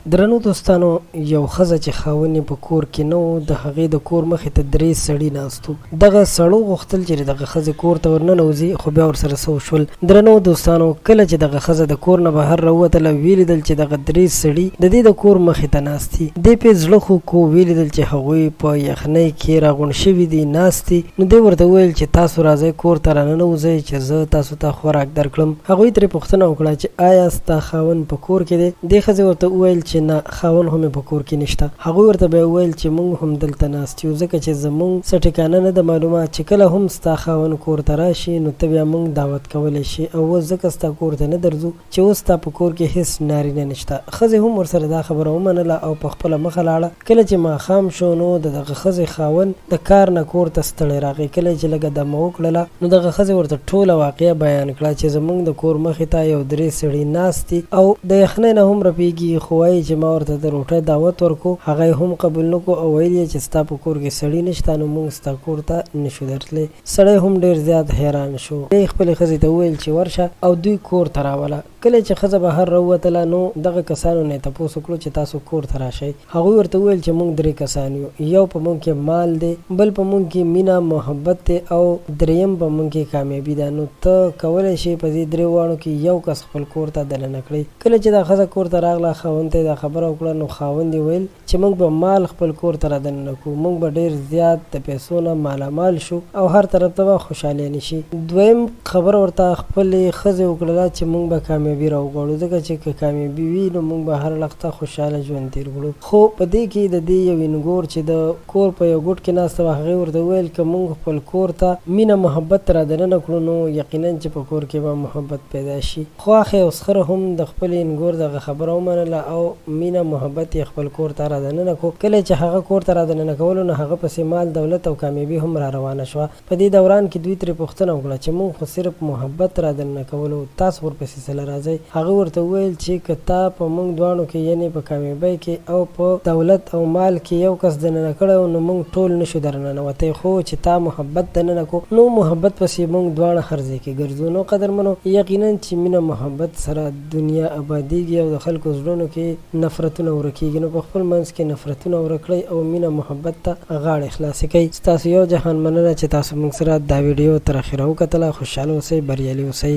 درنو دوستانو یو ښځه چې خاوند یې په کور کې نه و، د هغې د کور مخې ته 3 سړي ناستو. دغه سړو غوښتل چې دغه ښځې کور ته ورننوځي، خو بیا ورسره څه وشول. درنو دوستانو، کله چې دغه ښځه د کور نه بهر راووتله، ویې لیدل چې دغه 3 سړي د دې د کور مخې ته ناست دي. دې پې زړه خوږ کړو، ویې لیدل چې هغوی په یخنۍ کې راغونډ شوي دي، ناست دي. نو دې ورته وویل چې تاسو راځئ کور ته راننوځئ چې زه تاسو ته خوراک درکړم. هغوی ترې پوښتنه وکړه چې آیا ستا خاوند په کور کې دی؟ دې ښځې ورته وویل چې نه، خاوند هم په کور کې نشته. هغوی ورته بیا وویل چې موږ هم دلته ناست یو، ځکه چې زموږ څه ټکانه نه ده معلومه چې کله هم ستا خاوند کور ته راشي نو ته بیا موږ دعوت کولی شي، او اوس ځکه ستا کور ته نه درځو چې اوس ستا په کور کې هېڅ نارینه نشته. ښځې هم ورسره دا خبره ومنله او په خپله مخه لاړه. کله چې ماښام شو نو د دغه ښځې خاوند د کار نه کور ته ستړی راغی. کله چې لږه دمه وکړله نو دغه ښځې ورته ټوله واقعه بیان کړه چې زموږ د کور مخې ته یو 3 سړي ناست دي او د یخنۍ نه هم رپېږي، خو وایي چې ما ورته د روټۍ دعوت ورکو، هغه یې هم قبول نه کړو او ویل یې چې ستا په کور کې سړي نشته نو موږ ستا کور ته نشو درتلی. سړی هم ډېر زیات حیران شو. یې خپلې ښځې ته وویل چې ورشه او دوی کور ته راوله. کله چې ښځه بهر راووتله نو دغه کسانو نه یې تپوس وکړو چې تاسو کور ته راشئ. هغوی ورته وویل چې موږ 3 کسان یو، یو په موږ کې مال دی، بل په موږ کې مینه محبت دی او دریم په موږ کې کامیابي ده. نو ته کولی شې په دې 3 واړو کې یو کس خپل کور ته دننه کړئ. کله چې دا ښځه کور ته راغله، خاوند ته یې دا خبره وکړه نو خاوند یې ویل چې موږ به مال خپل کور ته رادننه کړو، موږ به ډېر زیات د پیسو نه مالامال شو او هر طرف ته به خوشحالي نشي. دویم خبره ورته خپلې ښځې وکړله چې موږ به کامیابي راوغواړو، ځکه چې که کامیابي وي نو موږ به هر وخته خوشحاله ژوند تېر کړو. خو په دې کې د دې یو انګور چې د کور په یو ګوټ کې ناسته وه، هغې ورته وویل که موږ خپل کور ته مینه محبت رادننه کړو نو یقینا چې په کور کې به محبت پیدا شي. خو اخی او سخره هم د خپلې انګور دغه خبره ومنله او مینه محبت یې خپل کور ته رادننه کړو. کله چې هغه کور ته رادننه کولو نو هغه پسې مال، دولت او کامیابي هم را روانه شوه. په دې دوران کې دوی ترې پوښتنه وکړه چې موږ خو صرف محبت رادننه کولو، تاسو ورپسې څه راځئ؟ هغه ورته وویل چې که تا په موږ دواړو کې یعنې په کامیابۍ کې او په دولت او مال کې یو کس دننه کړی نو موږ ټول نشو درننوتی، خو چې تا محبت دننه کړو نو محبت پسې موږ دواړه هر ځای کې ګرځو. نو قدرمنو، یقینا چې مینه محبت سره دنیا ابادیږي او د خلکو زړونو کې نفرتونه ورکېږي. نو په خپل منځ کې نفرتونه ورکړئ او مینه محبت ته غاړې خلاصې کړئ. ستاسو یو جهان مننه چې تاسو موږ سره دا ویډیو تر اخره وکتله. خوشحاله اوسئ، بریالي اوسئ.